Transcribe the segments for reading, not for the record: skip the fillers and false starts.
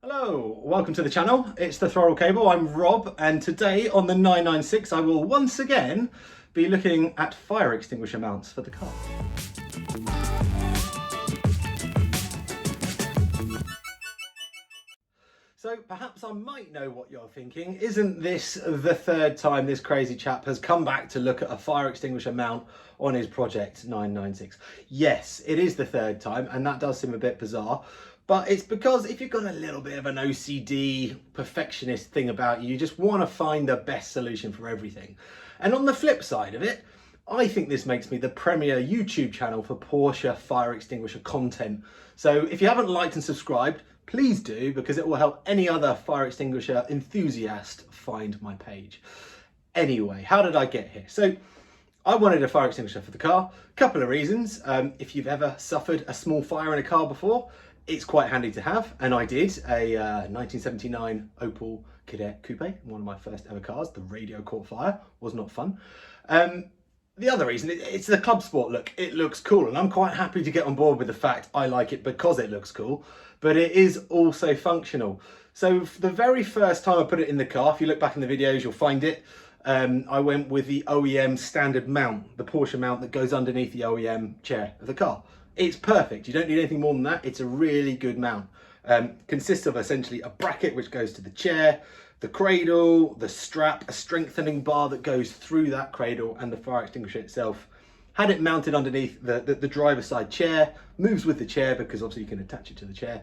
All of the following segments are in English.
Hello, welcome to the channel. It's the TheThrottleCable. I'm Rob, and today on the 996 I will once again be looking at fire extinguisher mounts for the car. So perhaps I might know what you're thinking. Isn't this the third time this crazy chap has come back to look at a fire extinguisher mount on his project 996? Yes, it is the third time, and that does seem a bit bizarre. But it's because if you've got a little bit of an OCD perfectionist thing about you, you just want to find the best solution for everything. And on the flip side of it, I think this makes me the premier YouTube channel for Porsche fire extinguisher content. So if you haven't liked and subscribed, please do, because it will help any other fire extinguisher enthusiast find my page. Anyway, how did I get here? So I wanted a fire extinguisher for the car. Couple of reasons. If you've ever suffered a small fire in a car before, it's quite handy to have, and I did. A 1979 Opel Kadett Coupe, one of my first ever cars. The radio caught fire, was not fun. The other reason, it's the club sport look. It looks cool, and I'm quite happy to get on board with the fact I like it because it looks cool, but it is also functional. So for the very first time I put it in the car, if you look back in the videos, you'll find it. I went with the OEM standard mount, the Porsche mount that goes underneath the OEM chair of the car. It's perfect. You don't need anything more than that. It's a really good mount. Consists of essentially a bracket which goes to the chair, the cradle, the strap, a strengthening bar that goes through that cradle, and the fire extinguisher itself. Had it mounted underneath the driver's side chair, moves with the chair because obviously you can attach it to the chair.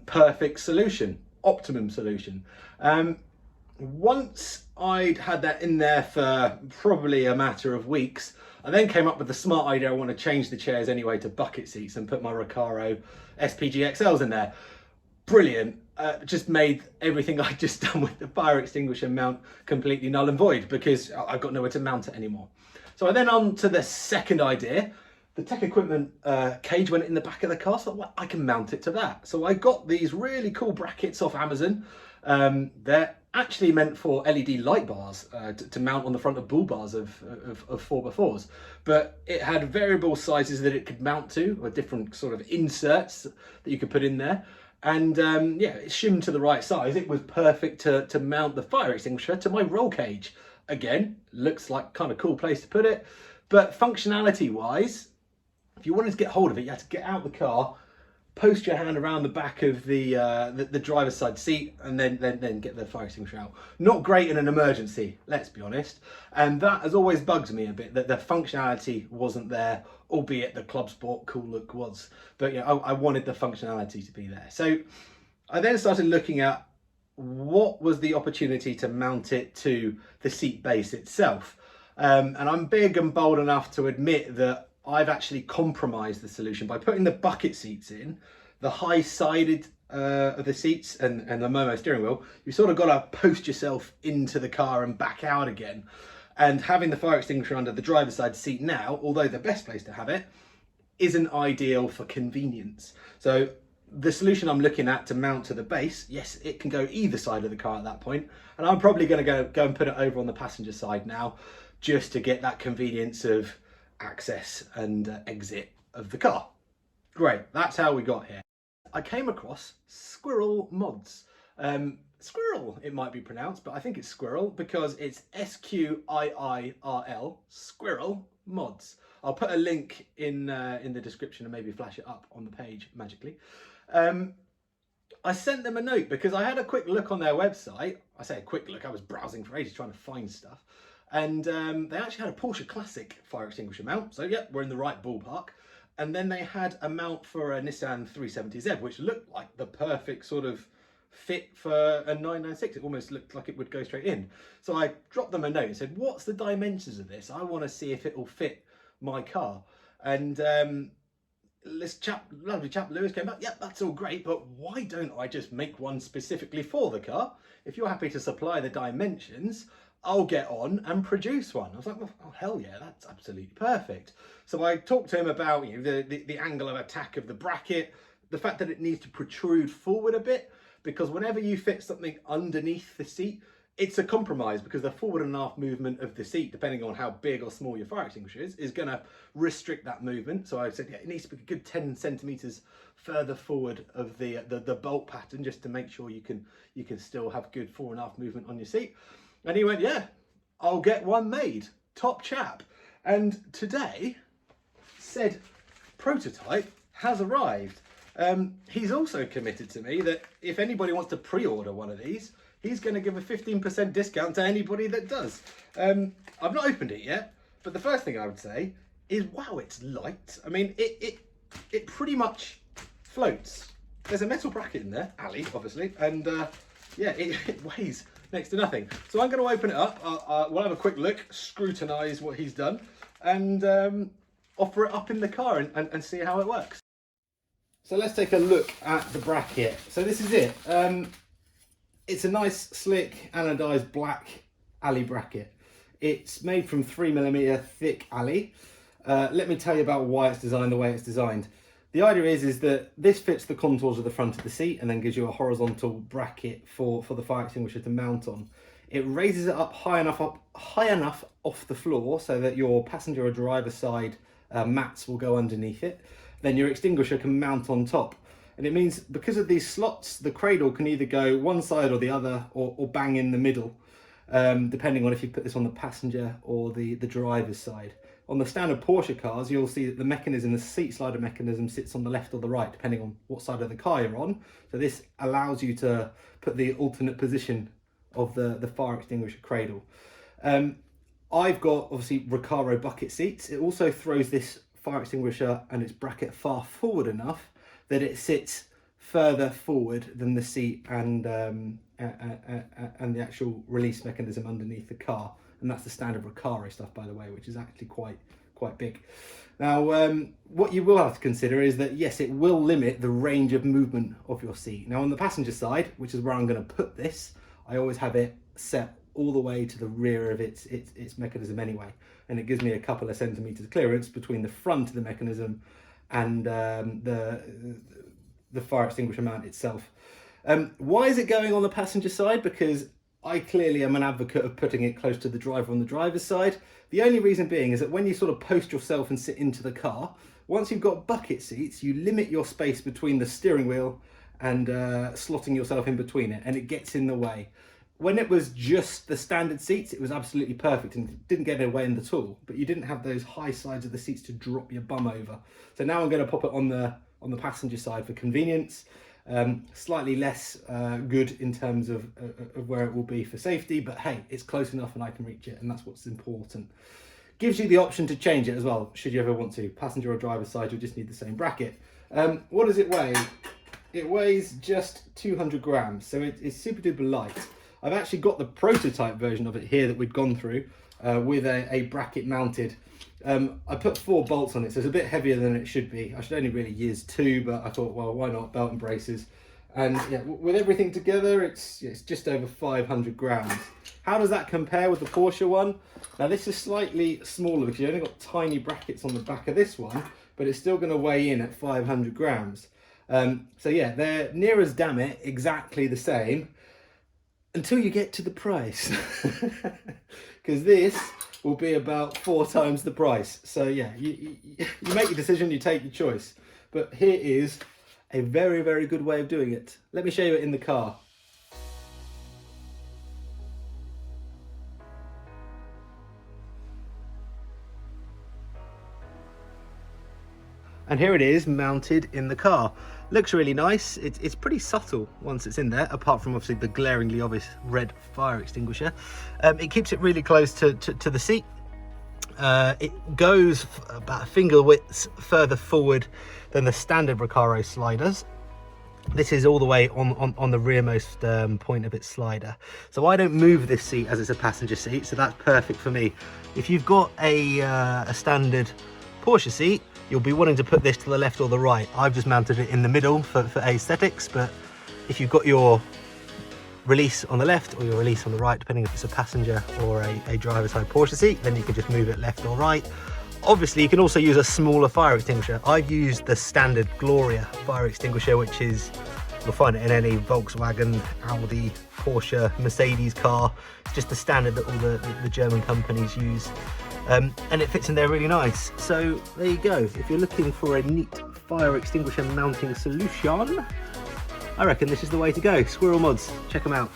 Perfect solution, optimum solution. Once I'd had that in there for probably a matter of weeks, I then came up with the smart idea I want to change the chairs anyway to bucket seats and put my Recaro SPG XLs in there. Brilliant. Just made everything I'd just done with the fire extinguisher mount completely null and void because I've got nowhere to mount it anymore. So I then on to the second idea. The tech equipment cage went in the back of the car, so well, I can mount it to that. So I got these really cool brackets off Amazon. They're actually meant for LED light bars to mount on the front of bull bars of 4x4s, but it had variable sizes that it could mount to, or different sort of inserts that you could put in there. And yeah, it shimmed to the right size. It was perfect to mount the fire extinguisher to my roll cage. Again, looks like kind of cool place to put it, but functionality wise, if you wanted to get hold of it, you had to get out the car, post your hand around the back of the driver's side seat, and then get the fire extinguisher out. Not great in an emergency, let's be honest. And that has always bugged me a bit, that the functionality wasn't there, albeit the club sport cool look was. But you know, I wanted the functionality to be there. So I then started looking at what was the opportunity to mount it to the seat base itself. And I'm big and bold enough to admit that I've actually compromised the solution by putting the bucket seats in, the high-sided of the seats and the Momo steering wheel. You sort of got to post yourself into the car and back out again. And having the fire extinguisher under the driver's side seat now, although the best place to have it, isn't ideal for convenience. So the solution I'm looking at to mount to the base, yes, it can go either side of the car at that point, and I'm probably going to go and put it over on the passenger side now, just to get that convenience of access and exit of the car. Great, that's how we got here. I came across SqiirlMods. Squirrel, it might be pronounced, but I think it's Squirrel because it's SQIIRL, SqiirlMods. I'll put a link in the description and maybe flash it up on the page magically. I sent them a note because I had a quick look on their website. I say a quick look, I was browsing for ages trying to find stuff. And they actually had a Porsche Classic fire extinguisher mount. So yeah, we're in the right ballpark. And then they had a mount for a Nissan 370Z, which looked like the perfect sort of fit for a 996. It almost looked like it would go straight in. So I dropped them a note and said, what's the dimensions of this? I want to see if it will fit my car. And this lovely chap Lewis came back, yep, that's all great, but why don't I just make one specifically for the car? If you're happy to supply the dimensions, I'll get on and produce one. I was like, well, oh, hell yeah, that's absolutely perfect. So I talked to him about, you know, the angle of attack of the bracket, the fact that it needs to protrude forward a bit, because whenever you fit something underneath the seat, it's a compromise because the forward and aft movement of the seat, depending on how big or small your fire extinguisher is going to restrict that movement. So I said, yeah, it needs to be a good 10 centimeters further forward of the bolt pattern, just to make sure you can still have good fore and aft movement on your seat. And he went, yeah, I'll get one made. Top chap. And today, said prototype has arrived. He's also committed to me that if anybody wants to pre-order one of these, he's going to give a 15% discount to anybody that does. I've not opened it yet, but the first thing I would say is, wow, it's light. I mean, it pretty much floats. There's a metal bracket in there, Ali, obviously, and yeah, it weighs next to nothing. So I'm going to open it up. We'll have a quick look, scrutinise what he's done, and offer it up in the car and see how it works. So let's take a look at the bracket. So this is it. It's a nice, slick, anodised black Ali bracket. It's made from 3mm thick Ali. Let me tell you about why it's designed the way it's designed. The idea is that this fits the contours of the front of the seat and then gives you a horizontal bracket for the fire extinguisher to mount on. It raises it up high enough off the floor so that your passenger or driver side mats will go underneath it. Then your extinguisher can mount on top. And it means because of these slots, the cradle can either go one side or the other, or bang in the middle, depending on if you put this on the passenger or the driver's side. On the standard Porsche cars, you'll see that the mechanism, the seat slider mechanism, sits on the left or the right, depending on what side of the car you're on. So this allows you to put the alternate position of the fire extinguisher cradle. I've got, obviously, Recaro bucket seats. It also throws this fire extinguisher and its bracket far forward enough that it sits further forward than the seat and the actual release mechanism underneath the car. And that's the standard Recaro stuff, by the way, which is actually quite big. Now, what you will have to consider is that, yes, it will limit the range of movement of your seat. Now, on the passenger side, which is where I'm going to put this, I always have it set all the way to the rear of its mechanism anyway. And it gives me a couple of centimeters clearance between the front of the mechanism and the fire extinguisher mount itself. Why is it going on the passenger side? Because I clearly am an advocate of putting it close to the driver on the driver's side. The only reason being is that when you sort of post yourself and sit into the car, once you've got bucket seats, you limit your space between the steering wheel and slotting yourself in between it, and it gets in the way. When it was just the standard seats, it was absolutely perfect and didn't get in the way at all, but you didn't have those high sides of the seats to drop your bum over. So now I'm going to pop it on the passenger side for convenience. Slightly less good in terms of where it will be for safety, but hey, it's close enough and I can reach it, and that's what's important. Gives you the option to change it as well, should you ever want to. Passenger or driver side, you'll just need the same bracket. What does it weigh? It weighs just 200 grams, so it's super duper light. I've actually got the prototype version of it here that we'd gone through with a bracket mounted. I put 4 bolts on it, so it's a bit heavier than it should be. I should only really use 2, but I thought, well, why not? Belt and braces. And yeah, with everything together, it's just over 500 grams. How does that compare with the Porsche one? Now this is slightly smaller because you've only got tiny brackets on the back of this one, but it's still going to weigh in at 500 grams. So yeah, they're near as damn it exactly the same until you get to the price. Because this will be about 4 times the price. So yeah, you make your decision, you take your choice. But here is a very, very good way of doing it. Let me show you it in the car. And here it is mounted in the car. Looks really nice. It's pretty subtle once it's in there, apart from obviously the glaringly obvious red fire extinguisher. It keeps it really close to the seat. It goes about a finger width further forward than the standard Recaro sliders. This is all the way on the rearmost point of its slider. So I don't move this seat as it's a passenger seat, so that's perfect for me. If you've got a standard Porsche seat, you'll be wanting to put this to the left or the right. I've just mounted it in the middle for aesthetics, but if you've got your release on the left or your release on the right, depending if it's a passenger or a driver's side Porsche seat, then you can just move it left or right. Obviously, you can also use a smaller fire extinguisher. I've used the standard Gloria fire extinguisher, which is You'll find it in any Volkswagen, Audi, Porsche, Mercedes car. It's just the standard that all the German companies use. And it fits in there really nice. So there you go. If you're looking for a neat fire extinguisher mounting solution, I reckon this is the way to go. SqiirlMods, check them out.